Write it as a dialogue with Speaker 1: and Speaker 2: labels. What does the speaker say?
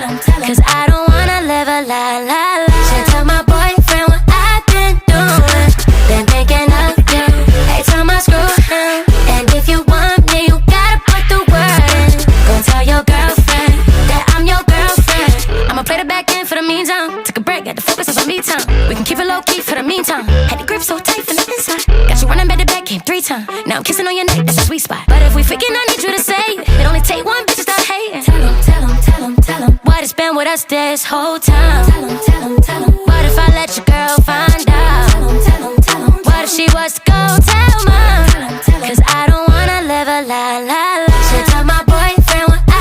Speaker 1: Cause I don't wanna live a lie. Should tell my boyfriend what I've been doing. Been thinking of you every time I screw him. And if you want me, you gotta put the word in. Go tell your girlfriend that I'm your girlfriend. I'ma play the back end for the meantime. Took a break, got to focus on some me time. We can keep it low key for the meantime. Had the grip so tight from the inside. Got you running back to back, came 3 times. Now I'm kissing on your neck, that's a sweet spot. But if we freaking, I need you to say it. It only take one bitch to start hating. Tell him what it's been with us this whole time. Tell him. What if I let your girl find out?